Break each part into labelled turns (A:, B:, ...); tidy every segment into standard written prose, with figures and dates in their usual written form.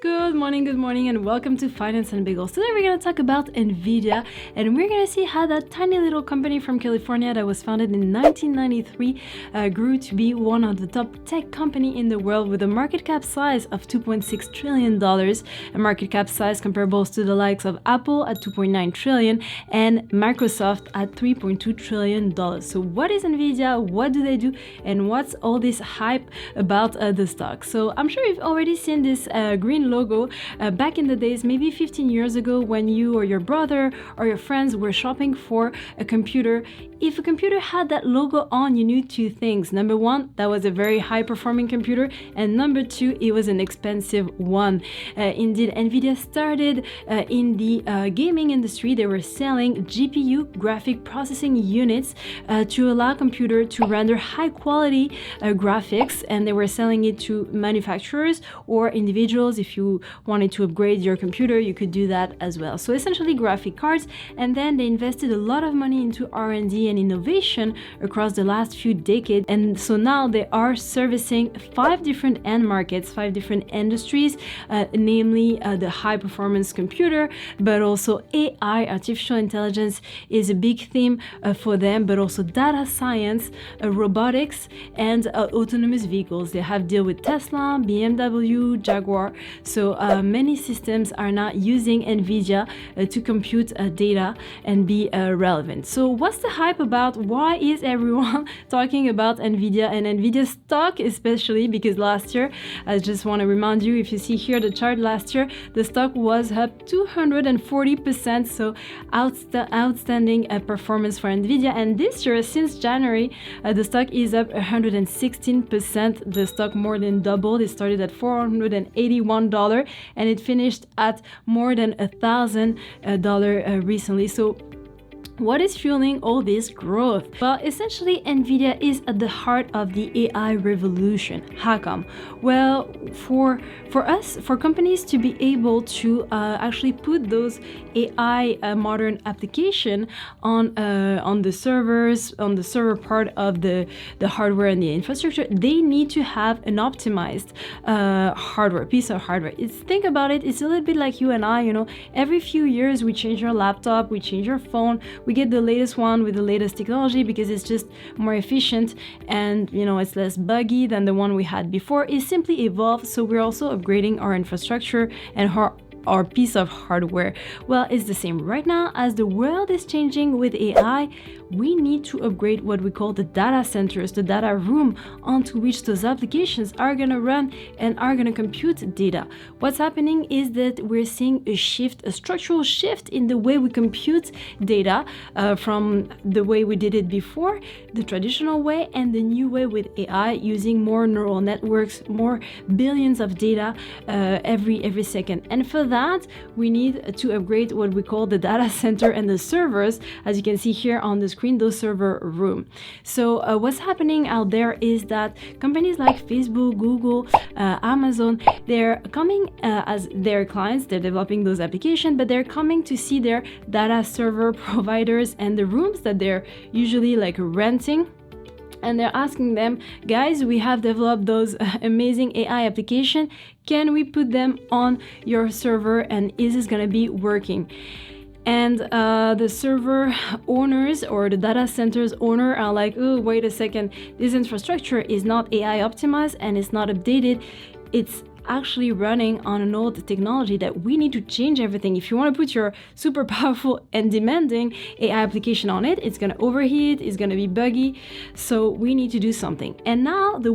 A: Good morning, and welcome to Finance and Bagels. Today we're going to talk about Nvidia, and we're going to see how that tiny little company from California that was founded in 1993 grew to be one of the top tech company in the world with a market cap size of $2.6 trillion, a market cap size comparable to the likes of Apple at $2.9 trillion and Microsoft at $3.2 trillion. So what is Nvidia? What do they do? And what's all this hype about the stock? So I'm sure you've already seen this green logo back in the days, maybe 15 years ago, when you or your brother or your friends were shopping for a computer. If a computer had that logo on, you knew two things. Number one, that was a very high performing computer, and number two, it was an expensive one. Indeed, Nvidia started in the gaming industry. They were selling GPU, graphic processing units, to allow computer to render high quality graphics, and they were selling it to manufacturers or individuals. If you wanted to upgrade your computer, you could do that as well. So essentially graphic cards, and then they invested a lot of money into R&D and innovation across the last few decades, and so now they are servicing 5 different end markets, 5 different industries, namely the high performance computer, but also AI, artificial intelligence is a big theme for them, but also data science, robotics, and autonomous vehicles. They have deal with Tesla, BMW, Jaguar. So many systems are now using Nvidia to compute data and be relevant. So what's the hype about? Why is everyone talking about Nvidia and Nvidia stock, especially because last year, I just want to remind you, if you see here the chart, last year the stock was up 240%, so outstanding performance for Nvidia. And this year, since January, the stock is up 116%. The stock more than doubled. It started at $481 and it finished at more than $1,000 recently. So what is fueling all this growth? Well, essentially, Nvidia is at the heart of the AI revolution. How come? Well, for companies to be able to actually put those AI modern application on the servers, on the server part of the hardware and the infrastructure, they need to have an optimized piece of hardware. Think about it. It's a little bit like you and I. Every few years we change our laptop, we change our phone. We get the latest one with the latest technology because it's just more efficient and it's less buggy than the one we had before. It simply evolved, so we're also upgrading our infrastructure and our piece of hardware. Well, it's the same right now. As the world is changing with AI, we need to upgrade what we call the data centers, the data room onto which those applications are going to run and are going to compute data. What's happening is that we're seeing a structural shift in the way we compute data from the way we did it before, the traditional way, and the new way with AI, using more neural networks, more billions of data every second. And for that, we need to upgrade what we call the data center and the servers, as you can see here on the screen, those server room. So what's happening out there is that companies like Facebook, Google, Amazon, they're coming as their clients, they're developing those applications, but they're coming to see their data server providers and the rooms that they're usually renting. And they're asking them, guys, we have developed those amazing AI application. Can we put them on your server, and is this going to be working? And the server owners or the data centers owner are like, oh, wait a second, this infrastructure is not AI optimized and it's not updated. It's actually running on an old technology that we need to change everything. If you want to put your super powerful and demanding AI application on it, it's going to overheat, it's going to be buggy. So we need to do something. And now the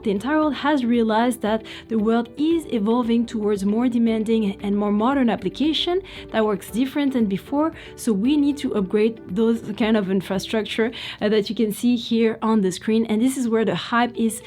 A: entire world has realized that the world is evolving towards more demanding and more modern application that works different than before. So we need to upgrade those kind of infrastructure that you can see here on the screen. And this is where the hype is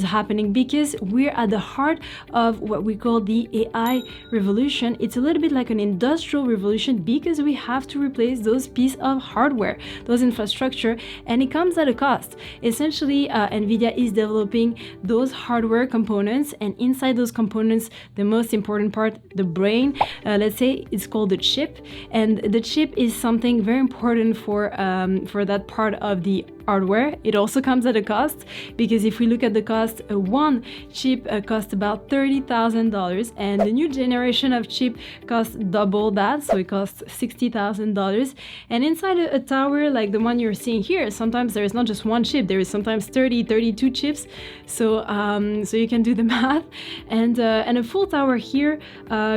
A: happening, because we're at the heart of what we call the AI revolution. It's a little bit like an industrial revolution because we have to replace those pieces of hardware, those infrastructure, and it comes at a cost. Essentially, Nvidia is developing those hardware components, and inside those components, the most important part, the brain, let's say it's called the chip, and the chip is something very important for that part of the hardware. It also comes at a cost, because if we look at the cost, one chip costs about about $30,000, and the new generation of chip costs double that, so it costs $60,000. And inside a tower like the one you're seeing here, sometimes there is not just one chip, there is sometimes 32 chips, so you can do the math. And a full tower here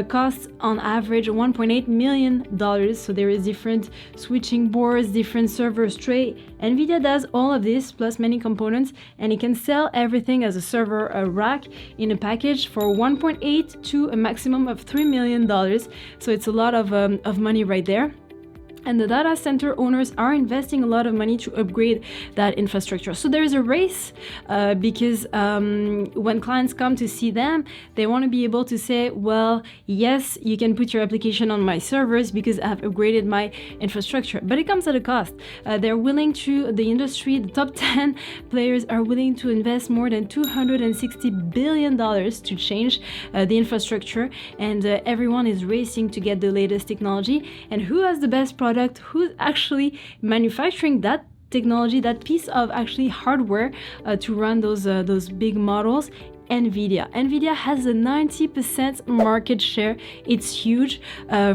A: costs on average $1.8 million, so there is different switching boards, different servers tray. Nvidia does all of this plus many components, and it can sell everything as a server rack in a package for 1.8 to a maximum of $3 million. So it's a lot of money right there. And the data center owners are investing a lot of money to upgrade that infrastructure. So there is a race because when clients come to see them, they want to be able to say, well, yes, you can put your application on my servers because I've upgraded my infrastructure. But it comes at a cost. They're willing to, the industry, the top 10 players are willing to invest more than $260 billion to change the infrastructure. And everyone is racing to get the latest technology. And who has the best product? Who's actually manufacturing that technology, that piece of actually hardware to run those big models? Nvidia. Nvidia has a 90% market share. It's huge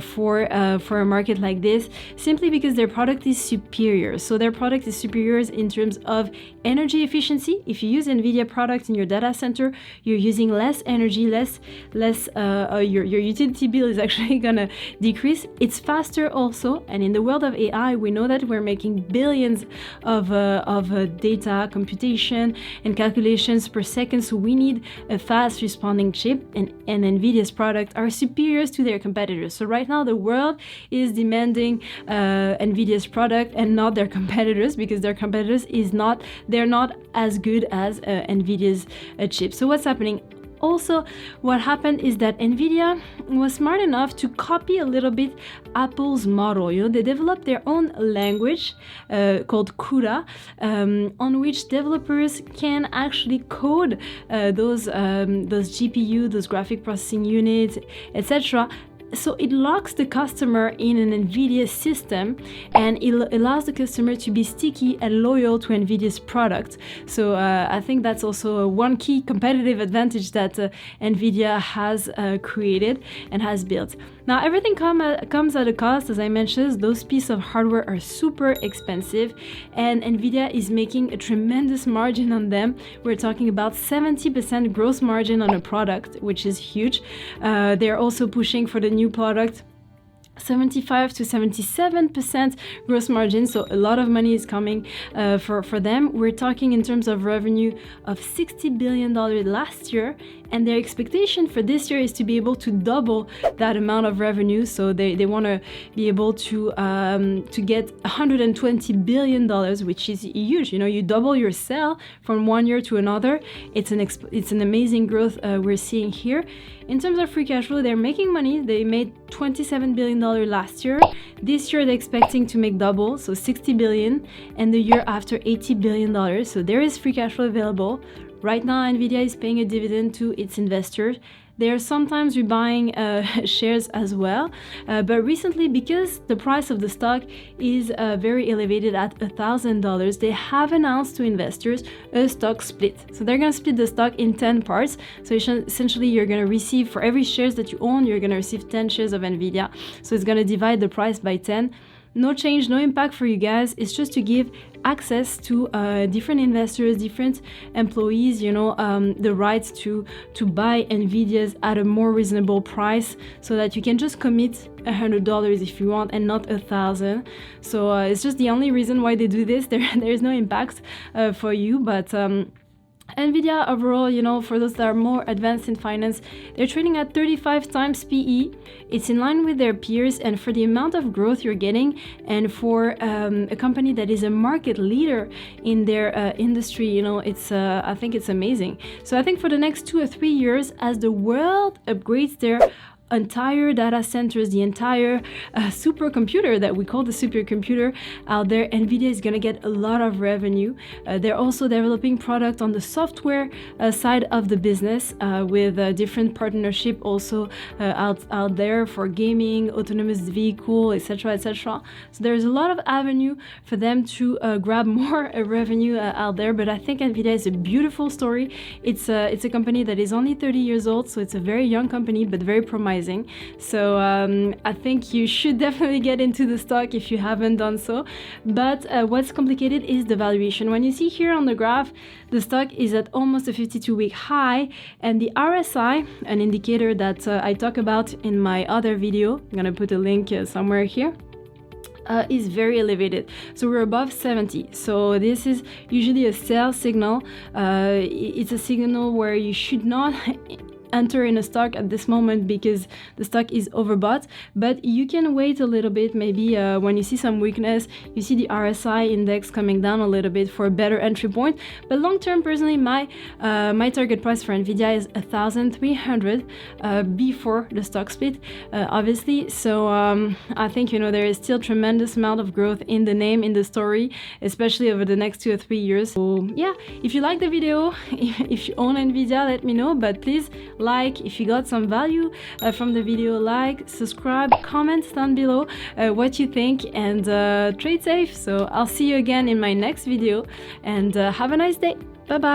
A: for a market like this, simply because their product is superior. So their product is superior in terms of energy efficiency. If you use Nvidia product in your data center, you're using less energy, your utility bill is actually gonna decrease. It's faster also, and in the world of AI, we know that we're making billions of data computation and calculations per second. So we need a fast responding chip, and Nvidia's products are superior to their competitors. So right now the world is demanding Nvidia's product and not their competitors, because their competitors they're not as good as Nvidia's chip. So what's happening? Also, what happened is that Nvidia was smart enough to copy a little bit Apple's model. They developed their own language called CUDA, on which developers can actually code those GPU, those graphic processing units, etc. So it locks the customer in an Nvidia system, and it allows the customer to be sticky and loyal to Nvidia's product. So I think that's also one key competitive advantage that Nvidia has created and has built. Now everything comes at a cost. As I mentioned, those pieces of hardware are super expensive, and Nvidia is making a tremendous margin on them. We're talking about 70% gross margin on a product, which is huge. They're also pushing for the new product 75 to 77% gross margin, so a lot of money is coming for them. We're talking in terms of revenue of $60 billion last year, and their expectation for this year is to be able to double that amount of revenue. So they want to be able to get $120 billion, which is huge. You double your sale from one year to another. It's an amazing growth we're seeing here. In terms of free cash flow, they're making money. They made $27 billion last year. This year they're expecting to make double, so $60 billion, and the year after $80 billion. So there is free cash flow available. Right now, Nvidia is paying a dividend to its investors. They are sometimes rebuying shares as well, but recently, because the price of the stock is very elevated at $1,000, they have announced to investors a stock split. So they're going to split the stock in 10 parts. So essentially, you're going to receive, for every shares that you own, you're going to receive 10 shares of Nvidia. So it's going to divide the price by 10. No change, no impact for you guys. It's just to give access to different investors, different employees, the rights to buy Nvidia's at a more reasonable price, so that you can just commit $100 if you want and not $1,000. So it's just the only reason why they do this. There is no impact for you, but Nvidia overall, for those that are more advanced in finance, they're trading at 35 times PE. It's in line with their peers, and for the amount of growth you're getting, and for a company that is a market leader in their industry, I think it's amazing. So I think for the next 2 or 3 years, as the world upgrades their entire data centers, the entire supercomputer that we call the supercomputer out there, Nvidia is going to get a lot of revenue. They're also developing product on the software side of the business with different partnership also out there for gaming, autonomous vehicle, etc., etc. So there's a lot of avenue for them to grab more revenue out there. But I think Nvidia is a beautiful story. It's a company that is only 30 years old, so it's a very young company but very promising. So I think you should definitely get into the stock if you haven't done so. But what's complicated is the valuation. When you see here on the graph, the stock is at almost a 52-week high, and the RSI, an indicator that I talk about in my other video, I'm gonna put a link somewhere here, is very elevated. So we're above 70. So this is usually a sell signal. It's a signal where you should not enter in a stock at this moment because the stock is overbought, but you can wait a little bit. Maybe when you see some weakness, you see the RSI index coming down a little bit for a better entry point. But long term, personally, my target price for Nvidia is 1,300 before the stock split, obviously. So I think there is still tremendous amount of growth in the name, in the story, especially over the next 2 or 3 years. So yeah, if you like the video, if you own Nvidia, let me know. But please like, if you got some value from the video, like, subscribe, comment down below what you think, and trade safe. So I'll see you again in my next video, and have a nice day. Bye bye.